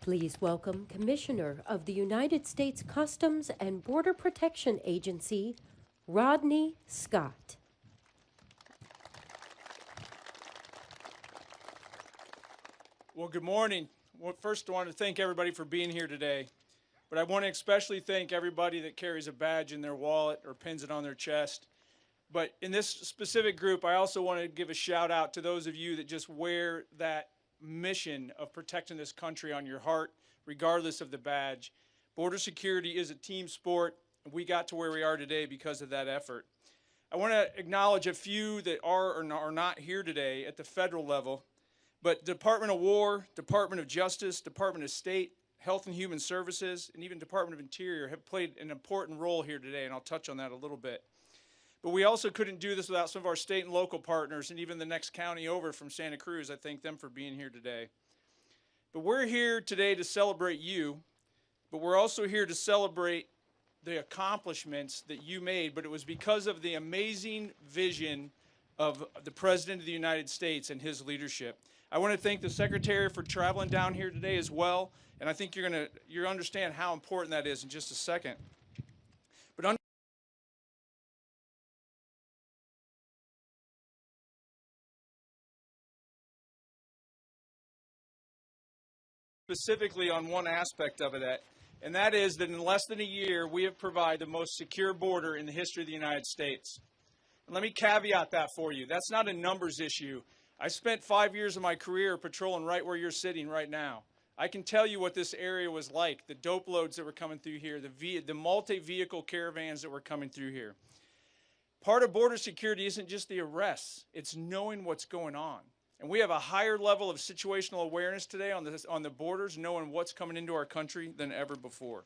Please welcome Commissioner of the United States Customs and Border Protection Agency, Rodney Scott. Well, good morning. Well, first, I want to thank everybody for being here today. But I want to especially thank everybody that carries a badge in their wallet or pins it on their chest. But in this specific group, I also want to give a shout out to those of you that just wear that mission of protecting this country on your heart, regardless of the badge. Border security is a team sport, and we got to where we are today because of that effort. I want to acknowledge a few that are or are not here today at the federal level, but Department of War, Department of Justice, Department of State, Health and Human Services, and even Department of Interior have played an important role here today, and I'll touch on that a little bit. But we also couldn't do this without some of our state and local partners, and even the next county over from Santa Cruz. I thank them for being here today. But we're here today to celebrate you, but we're also here to celebrate the accomplishments that you made, but it was because of the amazing vision of the President of the United States and his leadership. I want to thank the Secretary for traveling down here today as well, and I think you'll understand how important that is in just a second. But specifically on one aspect of it, and that is that in less than a year, we have provided the most secure border in the history of the United States. And let me caveat that for you. That's not a numbers issue. I spent 5 years of my career patrolling right where you're sitting right now. I can tell you what this area was like, the dope loads that were coming through here, the multi-vehicle caravans that were coming through here. Part of border security isn't just the arrests, it's knowing what's going on. And we have a higher level of situational awareness today on the borders, knowing what's coming into our country than ever before.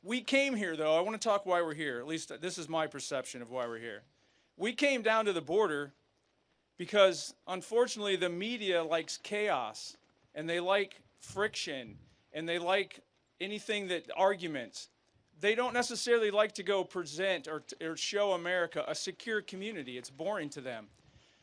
We came here, though. I want to talk why we're here. At least this is my perception of why we're here. We came down to the border because, unfortunately, the media likes chaos, and they like friction, and they like anything that arguments. They don't necessarily like to go present or show America a secure community. It's boring to them.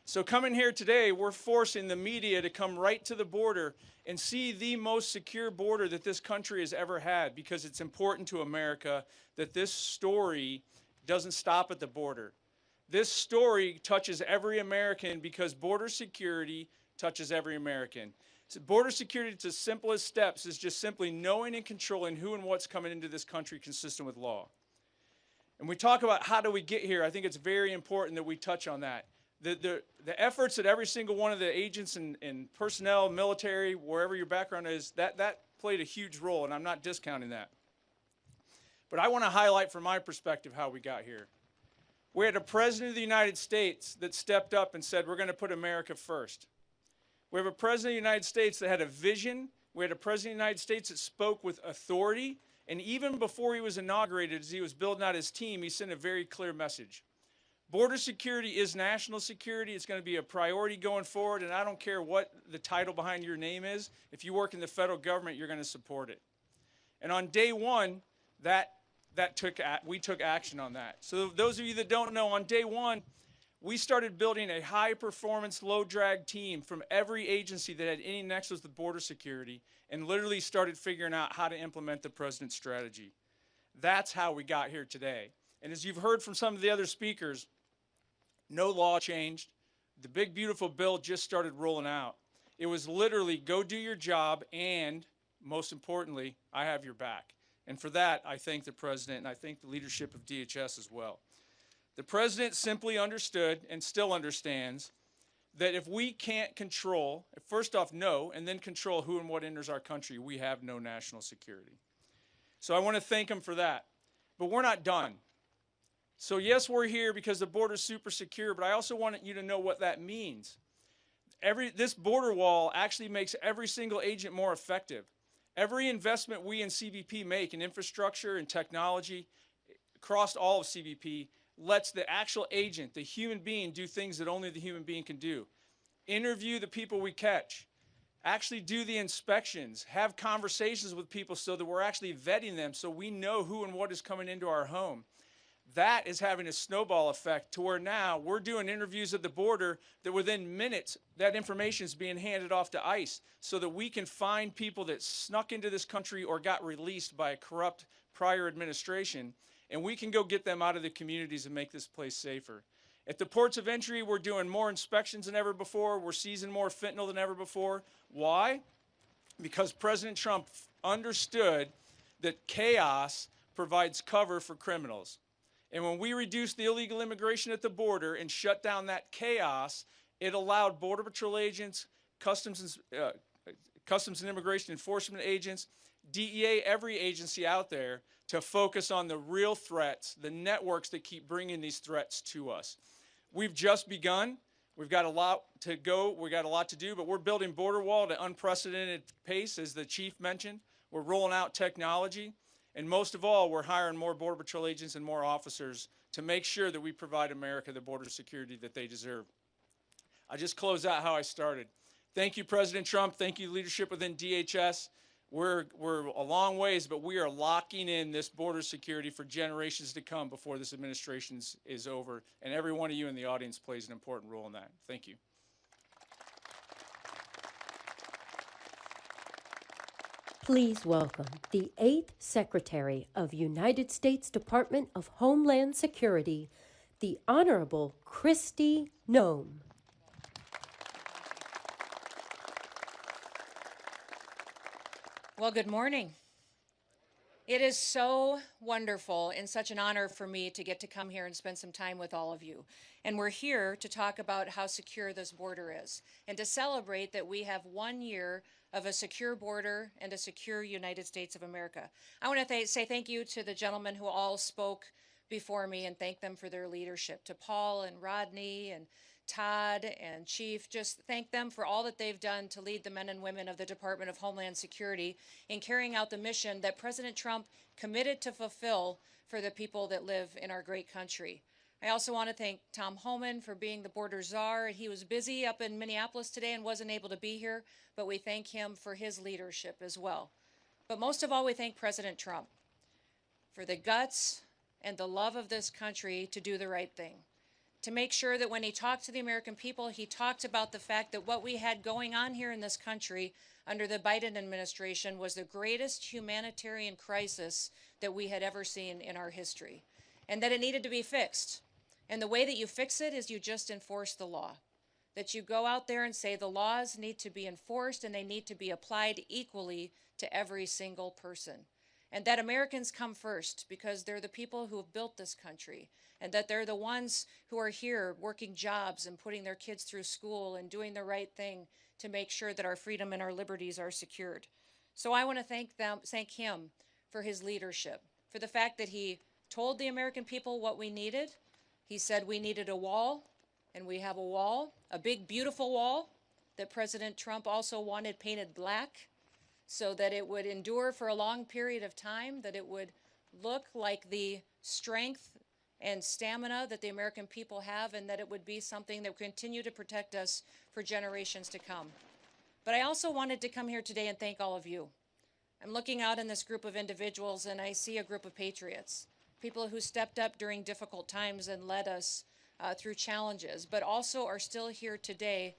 So coming here today, we're forcing the media to come right to the border and see the most secure border that this country has ever had, because it's important to America that this story doesn't stop at the border. This story touches every American because border security touches every American. So border security, to the simplest steps, is just simply knowing and controlling who and what's coming into this country consistent with law. And we talk about how do we get here. I think it's very important that we touch on that. The efforts that every single one of the agents and personnel, military, wherever your background is, that played a huge role, and I'm not discounting that. But I want to highlight from my perspective how we got here. We had a President of the United States that stepped up and said, we're going to put America first. We have a President of the United States that had a vision. We had a President of the United States that spoke with authority. And even before he was inaugurated, as he was building out his team, he sent a very clear message. Border security is national security. It's going to be a priority going forward, and I don't care what the title behind your name is. If you work in the federal government, you're going to support it. And on day one, we took action on that. So those of you that don't know, on day one, we started building a high-performance, low-drag team from every agency that had any nexus with border security, and literally started figuring out how to implement the president's strategy. That's how we got here today. And as you've heard from some of the other speakers, no law changed. The big, beautiful bill just started rolling out. It was literally go do your job, and most importantly, I have your back. And for that, I thank the president, and I thank the leadership of DHS as well. The president simply understood and still understands that if we can't control, first off, know, and then control who and what enters our country, we have no national security. So I want to thank him for that. But we're not done. So yes, we're here because the border is super secure, but I also want you to know what that means. This border wall actually makes every single agent more effective. Every investment we in CBP make in infrastructure and technology across all of CBP lets the actual agent, the human being, do things that only the human being can do. Interview the people we catch. Actually do the inspections. Have conversations with people so that we're actually vetting them so we know who and what is coming into our home. That is having a snowball effect to where now we're doing interviews at the border that within minutes that information is being handed off to ICE so that we can find people that snuck into this country or got released by a corrupt prior administration, and we can go get them out of the communities and make this place safer. At the ports of entry, we're doing more inspections than ever before. We're seizing more fentanyl than ever before. Why? Because President Trump understood that chaos provides cover for criminals. And when we reduced the illegal immigration at the border and shut down that chaos, it allowed Border Patrol agents, Customs and Immigration Enforcement agents, DEA, every agency out there to focus on the real threats, the networks that keep bringing these threats to us. We've just begun. We've got a lot to go. We've got a lot to do, but we're building border wall at an unprecedented pace, as the chief mentioned. We're rolling out technology. And most of all, we're hiring more Border Patrol agents and more officers to make sure that we provide America the border security that they deserve. I just close out how I started. Thank you, President Trump. Thank you, leadership within DHS. We're a long ways, but we are locking in this border security for generations to come before this administration is over. And every one of you in the audience plays an important role in that. Thank you. Please welcome the 8th Secretary of United States Department of Homeland Security, the Honorable Kristi Noem. Well, good morning. It is so wonderful and such an honor for me to get to come here and spend some time with all of you. And we're here to talk about how secure this border is and to celebrate that we have 1 year of a secure border and a secure United States of America. I want to say thank you to the gentlemen who all spoke before me and thank them for their leadership. To Paul and Rodney and Todd and Chief, just thank them for all that they've done to lead the men and women of the Department of Homeland Security in carrying out the mission that President Trump committed to fulfill for the people that live in our great country. I also want to thank Tom Homan for being the border czar. He was busy up in Minneapolis today and wasn't able to be here, but we thank him for his leadership as well. But most of all, we thank President Trump for the guts and the love of this country to do the right thing, to make sure that when he talked to the American people, he talked about the fact that what we had going on here in this country under the Biden administration was the greatest humanitarian crisis that we had ever seen in our history, and that it needed to be fixed. And the way that you fix it is you just enforce the law, that you go out there and say the laws need to be enforced and they need to be applied equally to every single person. And that Americans come first because they're the people who have built this country, and that they're the ones who are here working jobs and putting their kids through school and doing the right thing to make sure that our freedom and our liberties are secured. So I want to thank him for his leadership, for the fact that he told the American people what we needed. He said we needed a wall, and we have a wall, a big, beautiful wall that President Trump also wanted painted black so that it would endure for a long period of time, that it would look like the strength and stamina that the American people have, and that it would be something that would continue to protect us for generations to come. But I also wanted to come here today and thank all of you. I'm looking out in this group of individuals and I see a group of patriots, people who stepped up during difficult times and led us through challenges, but also are still here today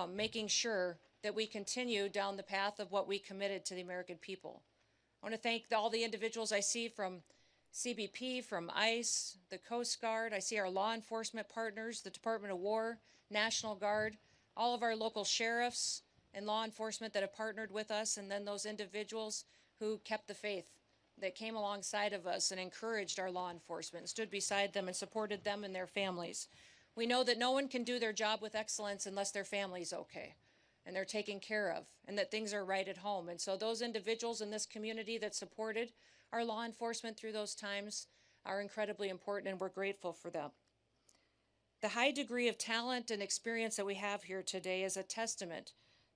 making sure that we continue down the path of what we committed to the American people. I want to thank all the individuals I see from CBP, from ICE, the Coast Guard. I see our law enforcement partners, the Department of War, National Guard, all of our local sheriffs and law enforcement that have partnered with us, and then those individuals who kept the faith, that came alongside of us and encouraged our law enforcement, stood beside them and supported them and their families. We know that no one can do their job with excellence unless their family's okay and they're taken care of and that things are right at home. And so those individuals in this community that supported our law enforcement through those times are incredibly important, and we're grateful for them. The high degree of talent and experience that we have here today is a testament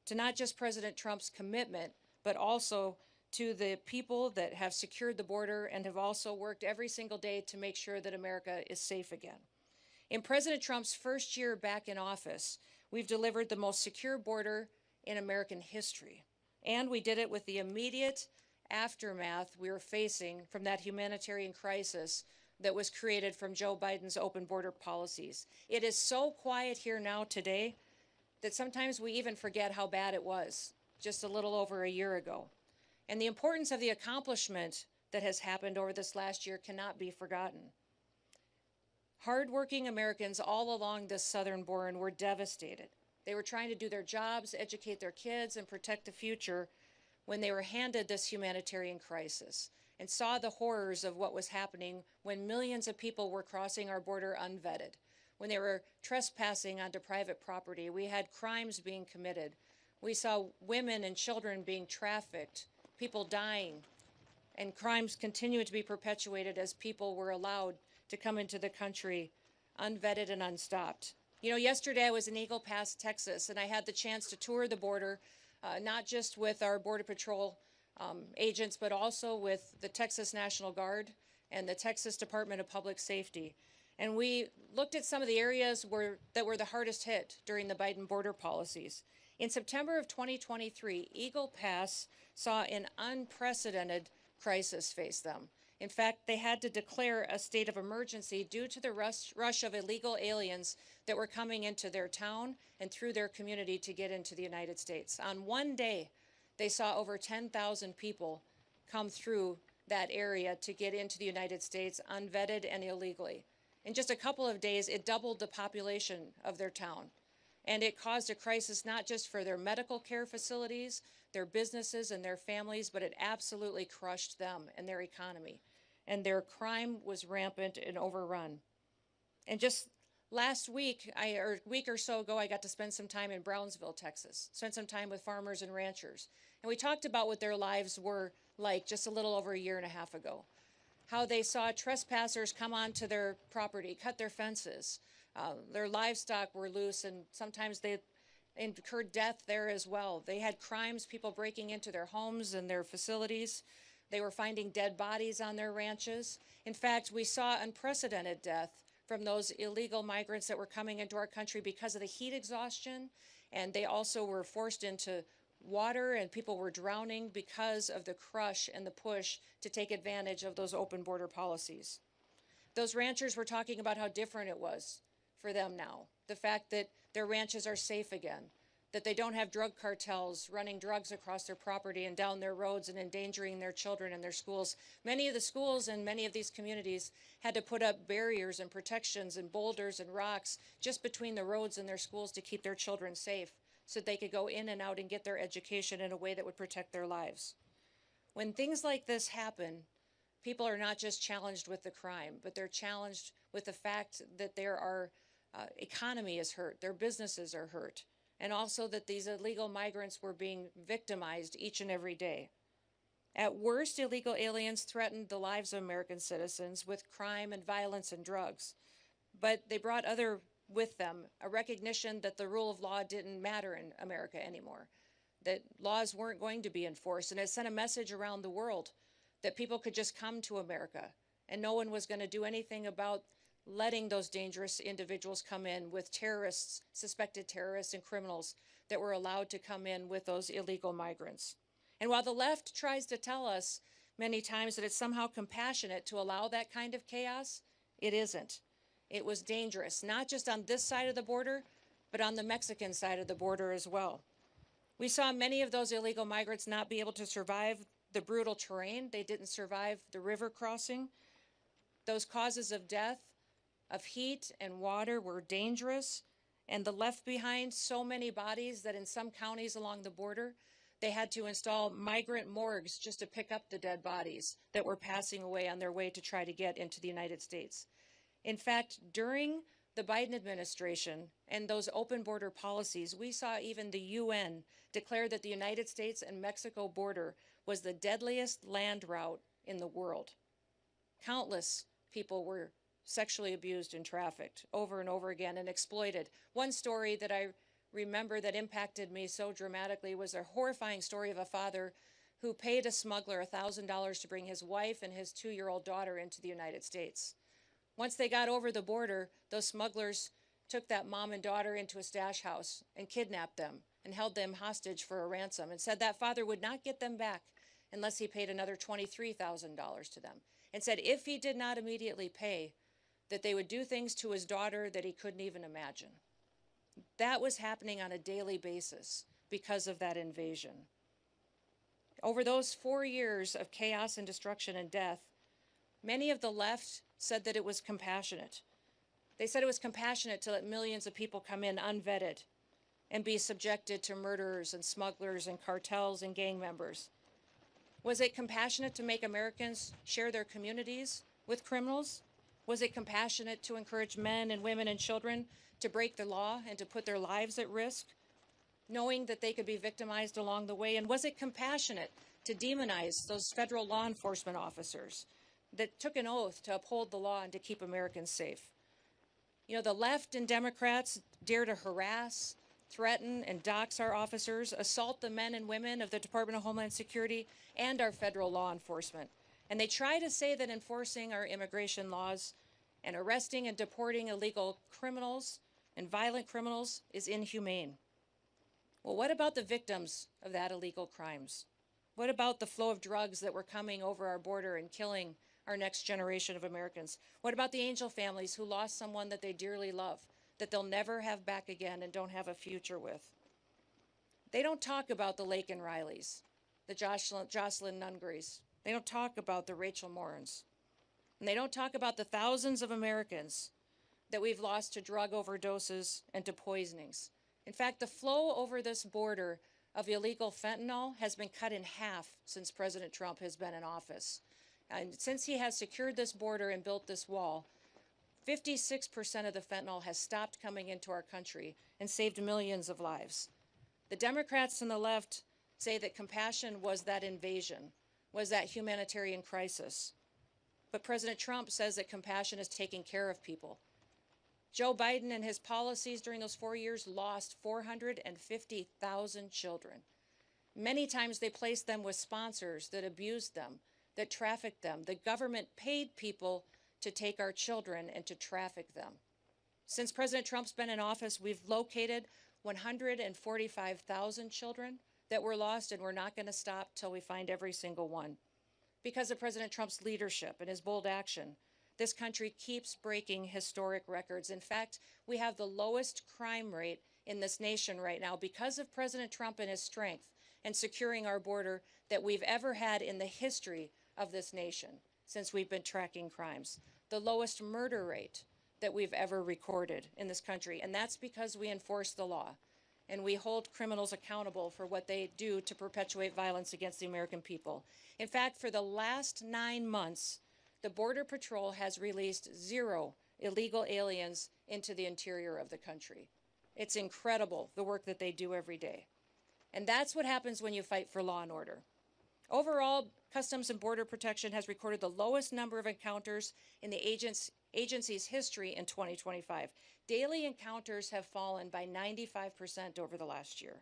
to not just President Trump's commitment, but also to the people that have secured the border and have also worked every single day to make sure that America is safe again. In President Trump's first year back in office, we've delivered the most secure border in American history. And we did it with the immediate aftermath we were facing from that humanitarian crisis that was created from Joe Biden's open border policies. It is so quiet here now today that sometimes we even forget how bad it was just a little over a year ago. And the importance of the accomplishment that has happened over this last year cannot be forgotten. Hardworking Americans all along this southern border were devastated. They were trying to do their jobs, educate their kids, and protect the future when they were handed this humanitarian crisis and saw the horrors of what was happening when millions of people were crossing our border unvetted, when they were trespassing onto private property. We had crimes being committed. We saw women and children being trafficked, people dying, and crimes continued to be perpetuated as people were allowed to come into the country unvetted and unstopped. You know, yesterday I was in Eagle Pass, Texas, and I had the chance to tour the border, not just with our Border Patrol agents, but also with the Texas National Guard and the Texas Department of Public Safety. And we looked at some of the areas that were the hardest hit during the Biden border policies. In September of 2023, Eagle Pass saw an unprecedented crisis face them. In fact, they had to declare a state of emergency due to the rush of illegal aliens that were coming into their town and through their community to get into the United States. On one day, they saw over 10,000 people come through that area to get into the United States unvetted and illegally. In just a couple of days, it doubled the population of their town. And it caused a crisis not just for their medical care facilities, their businesses, and their families, but it absolutely crushed them and their economy. And their crime was rampant and overrun. And just last week, or a week or so ago, I got to spend some time in Brownsville, Texas, spent some time with farmers and ranchers. And we talked about what their lives were like just a little over a year and a half ago. How they saw trespassers come onto their property, cut their fences. Their livestock were loose, and sometimes they incurred death there as well. They had crimes, people breaking into their homes and their facilities. They were finding dead bodies on their ranches. In fact, we saw unprecedented death from those illegal migrants that were coming into our country because of the heat exhaustion, and they also were forced into water, and people were drowning because of the crush and the push to take advantage of those open border policies. Those ranchers were talking about how different it was for them now. The fact that their ranches are safe again, that they don't have drug cartels running drugs across their property and down their roads and endangering their children and their schools. Many of the schools in many of these communities had to put up barriers and protections and boulders and rocks just between the roads and their schools to keep their children safe so that they could go in and out and get their education in a way that would protect their lives. When things like this happen, people are not just challenged with the crime, but they're challenged with the fact that their economy is hurt, their businesses are hurt, and also that these illegal migrants were being victimized each and every day. At worst, illegal aliens threatened the lives of American citizens with crime and violence and drugs, but they brought with them a recognition that the rule of law didn't matter in America anymore, that laws weren't going to be enforced, and it sent a message around the world that people could just come to America and no one was going to do anything about letting those dangerous individuals come in with terrorists, suspected terrorists and criminals that were allowed to come in with those illegal migrants. And while the left tries to tell us many times that it's somehow compassionate to allow that kind of chaos, it isn't. It was dangerous, not just on this side of the border, but on the Mexican side of the border as well. We saw many of those illegal migrants not be able to survive the brutal terrain. They didn't survive the river crossing. Those causes of death, of heat and water, were dangerous, and the left behind so many bodies that in some counties along the border, they had to install migrant morgues just to pick up the dead bodies that were passing away on their way to try to get into the United States. In fact, during the Biden administration and those open border policies, we saw even the UN declare that the United States and Mexico border was the deadliest land route in the world. Countless people were sexually abused and trafficked over and over again and exploited. One story that I remember that impacted me so dramatically was a horrifying story of a father who paid a smuggler $1,000 to bring his wife and his 2-year-old daughter into the United States. Once they got over the border, those smugglers took that mom and daughter into a stash house and kidnapped them and held them hostage for a ransom and said that father would not get them back unless he paid another $23,000 to them. and said if he did not immediately pay, that they would do things to his daughter that he couldn't even imagine. That was happening on a daily basis because of that invasion. Over those 4 years of chaos and destruction and death, many of the left said that it was compassionate. They said it was compassionate to let millions of people come in unvetted and be subjected to murderers and smugglers and cartels and gang members. Was it compassionate to make Americans share their communities with criminals? Was it compassionate to encourage men and women and children to break the law and to put their lives at risk, knowing that they could be victimized along the way? And was it compassionate to demonize those federal law enforcement officers that took an oath to uphold the law and to keep Americans safe? You know, the left and Democrats dare to harass, threaten, and dox our officers, assault the men and women of the Department of Homeland Security and our federal law enforcement. And they try to say that enforcing our immigration laws and arresting and deporting illegal criminals and violent criminals is inhumane. Well, what about the victims of that illegal crimes? What about the flow of drugs that were coming over our border and killing our next generation of Americans? What about the Angel families who lost someone that they dearly love, that they'll never have back again and don't have a future with? They don't talk about the Laken Rileys, the Jocelyn Nungarys. They don't talk about the Rachel Morans. And they don't talk about the thousands of Americans that we've lost to drug overdoses and to poisonings. In fact, the flow over this border of illegal fentanyl has been cut in half since President Trump has been in office. And since he has secured this border and built this wall, 56% of the fentanyl has stopped coming into our country and saved millions of lives. The Democrats and the left say that compassion was that invasion, was that humanitarian crisis. But President Trump says that compassion is taking care of people. Joe Biden and his policies during those 4 years lost 450,000 children. Many times they placed them with sponsors that abused them, that trafficked them. The government paid people to take our children and to traffic them. Since President Trump's been in office, we've located 145,000 children that were lost, and we're not going to stop till we find every single one. Because of President Trump's leadership and his bold action, this country keeps breaking historic records. In fact, we have the lowest crime rate in this nation right now because of President Trump and his strength and securing our border that we've ever had in the history of this nation since we've been tracking crimes. The lowest murder rate that we've ever recorded in this country. And that's because we enforce the law and we hold criminals accountable for what they do to perpetuate violence against the American people. In fact, for the last 9 months, the Border Patrol has released 0 illegal aliens into the interior of the country. It's incredible, the work that they do every day. And that's what happens when you fight for law and order. Overall, Customs and Border Protection has recorded the lowest number of encounters in the agency's history in 2025. Daily encounters have fallen by 95% over the last year.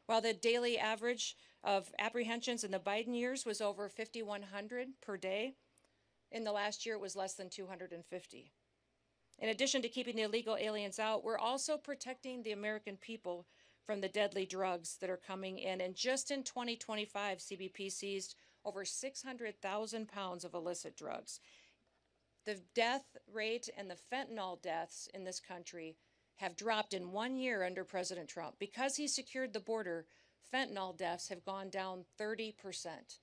While the daily average of apprehensions in the Biden years was over 5,100 per day, in the last year it was less than 250. In addition to keeping the illegal aliens out, we're also protecting the American people from the deadly drugs that are coming in. And just in 2025, CBP seized over 600,000 pounds of illicit drugs. The death rate and the fentanyl deaths in this country have dropped in 1 year under President Trump. Because he secured the border, fentanyl deaths have gone down 30%.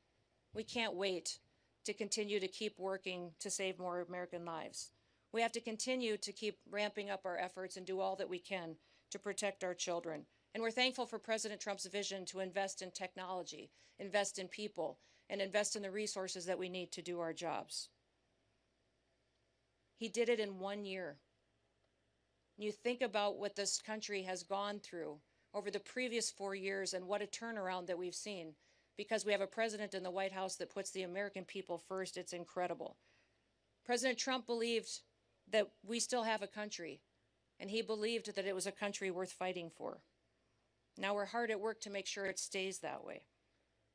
We can't wait to continue to keep working to save more American lives. We have to continue to keep ramping up our efforts and do all that we can to protect our children. And we're thankful for President Trump's vision to invest in technology, invest in people, and invest in the resources that we need to do our jobs. He did it in 1 year. You think about what this country has gone through over the previous 4 years and what a turnaround that we've seen because we have a president in the White House that puts the American people first. It's incredible. President Trump believed that we still have a country, and he believed that it was a country worth fighting for. Now we're hard at work to make sure it stays that way.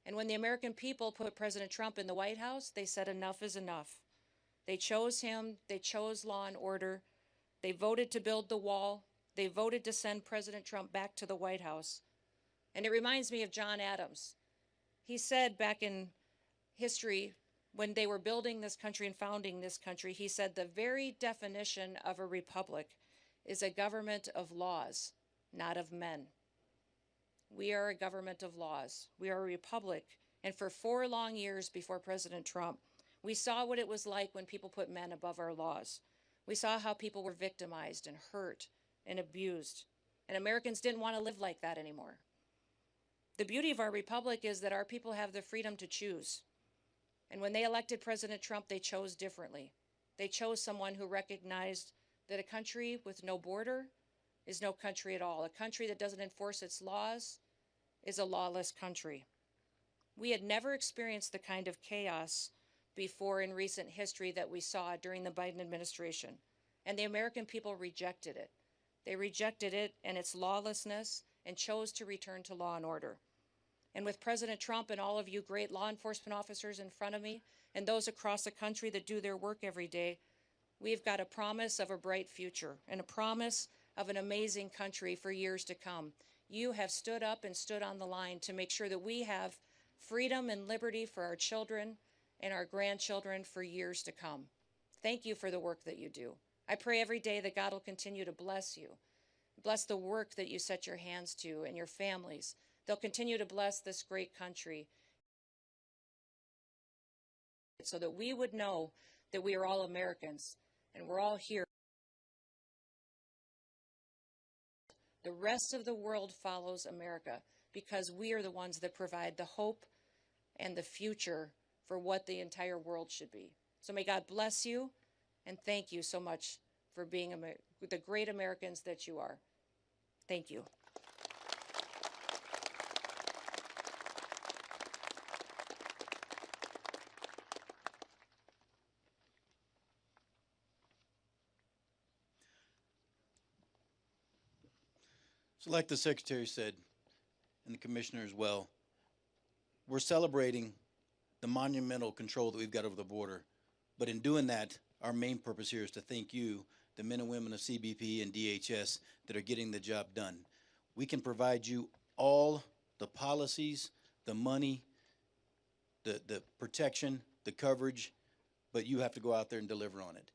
And when the American people put President Trump in the White House, they said enough is enough. They chose him, they chose law and order, they voted to build the wall, they voted to send President Trump back to the White House. And it reminds me of John Adams. He said back in history When they were building this country and founding this country, he said the very definition of a republic is a government of laws, not of men. We are a government of laws. We are a republic. And for 4 long years before President Trump, we saw what it was like when people put men above our laws. We saw how people were victimized and hurt and abused. And Americans didn't want to live like that anymore. The beauty of our republic is that our people have the freedom to choose. And when they elected President Trump, they chose differently. They chose someone who recognized that a country with no border is no country at all. A country that doesn't enforce its laws is a lawless country. We had never experienced the kind of chaos before in recent history that we saw during the Biden administration. And the American people rejected it. They rejected it and its lawlessness and chose to return to law and order. And with President Trump and all of you great law enforcement officers in front of me and those across the country that do their work every day, we've got a promise of a bright future and a promise of an amazing country for years to come. You have stood up and stood on the line to make sure that we have freedom and liberty for our children and our grandchildren for years to come. Thank you for the work that you do. I pray every day that God will continue to bless you, bless the work that you set your hands to and your families. They'll continue to bless this great country so that we would know that we are all Americans and we're all here. The rest of the world follows America because we are the ones that provide the hope and the future for what the entire world should be. So may God bless you, and thank you so much for being the great Americans that you are. Thank you. So like the Secretary said, and the Commissioner as well, we're celebrating the monumental control that we've got over the border. But in doing that, our main purpose here is to thank you, the men and women of CBP and DHS that are getting the job done. We can provide you all the policies, the money, the protection, the coverage, but you have to go out there and deliver on it.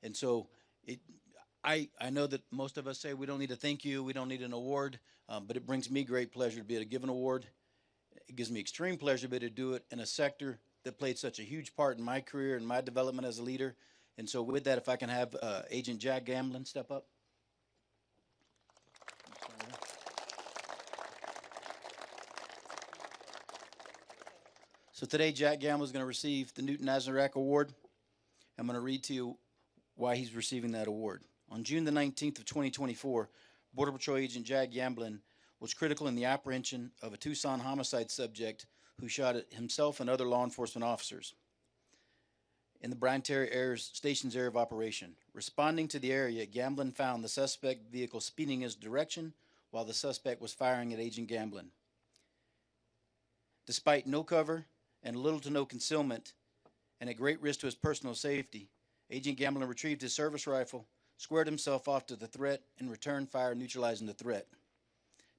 And so I know that most of us say we don't need to thank you, we don't need an award, but it brings me great pleasure to be able to give an award. It gives me extreme pleasure to be able to do it in a sector that played such a huge part in my career and my development as a leader. And so with that, if I can have Agent Jack Gamblin step up. So today, Jack Gamblin is going to receive the Newton Azarack Award. I'm going to read to you why he's receiving that award. On June the 19th of 2024, Border Patrol Agent Jack Gamblin was critical in the apprehension of a Tucson homicide subject who shot at himself and other law enforcement officers in the Bryan Terry Station's area of operation. Responding to the area, Gamblin found the suspect vehicle speeding his direction while the suspect was firing at Agent Gamblin. Despite no cover and little to no concealment and at great risk to his personal safety, Agent Gamblin retrieved his service rifle, squared himself off to the threat, and returned fire, neutralizing the threat.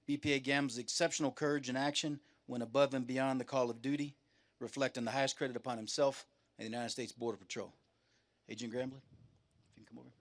BPA Gamblin's exceptional courage and action went above and beyond the call of duty, reflecting the highest credit upon himself and the United States Border Patrol. Agent Gamblin, if you can come over.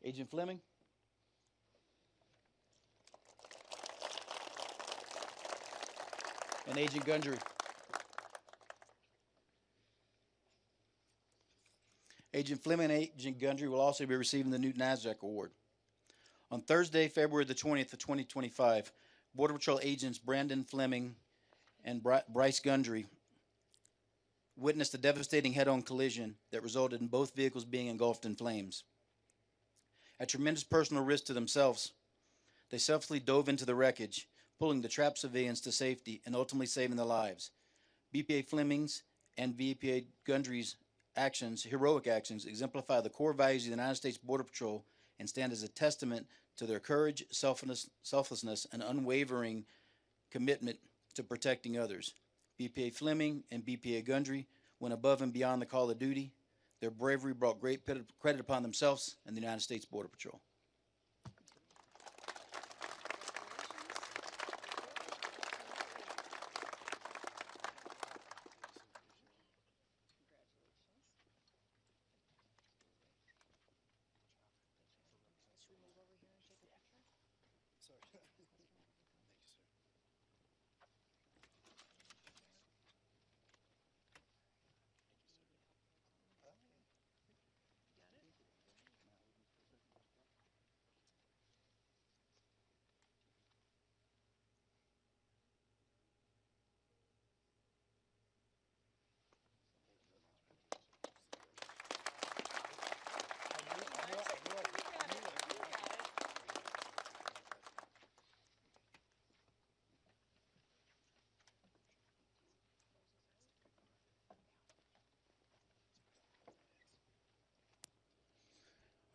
Agent Fleming. And Agent Gundry. Agent Fleming and Agent Gundry will also be receiving the Newton Azarack Award. On Thursday, February the 20th of 2025, Border Patrol agents Brandon Fleming and Bryce Gundry witnessed a devastating head-on collision that resulted in both vehicles being engulfed in flames. At tremendous personal risk to themselves, they selflessly dove into the wreckage, pulling the trapped civilians to safety and ultimately saving their lives. BPA Fleming's and VPA Gundry's actions, heroic actions, exemplify the core values of the United States Border Patrol and stand as a testament to their courage, selflessness, and unwavering commitment to protecting others. BPA Fleming and BPA Gundry went above and beyond the call of duty. Their bravery brought great credit upon themselves and the United States Border Patrol.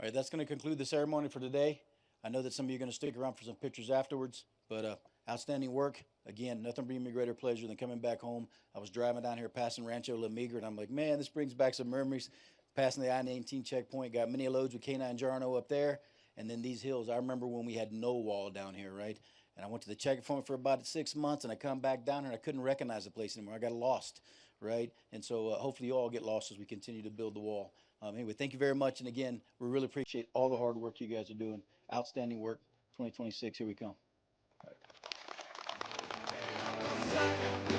All right, that's going to conclude the ceremony for today. I know that some of you are going to stick around for some pictures afterwards, but outstanding work. Again, nothing brings me greater pleasure than coming back home. I was driving down here passing Rancho La Migra, and I'm like, man, this brings back some memories. Passing the I-19 checkpoint, got many loads with K9 Jarno up there, and then these hills. I remember when we had no wall down here, right? And I went to the checkpoint for about 6 months, and I come back down here, and I couldn't recognize the place anymore. I got lost, right? And so hopefully you all get lost as we continue to build the wall. Anyway, thank you very much. And again, we really appreciate all the hard work you guys are doing. Outstanding work. 2026, here we come. All right.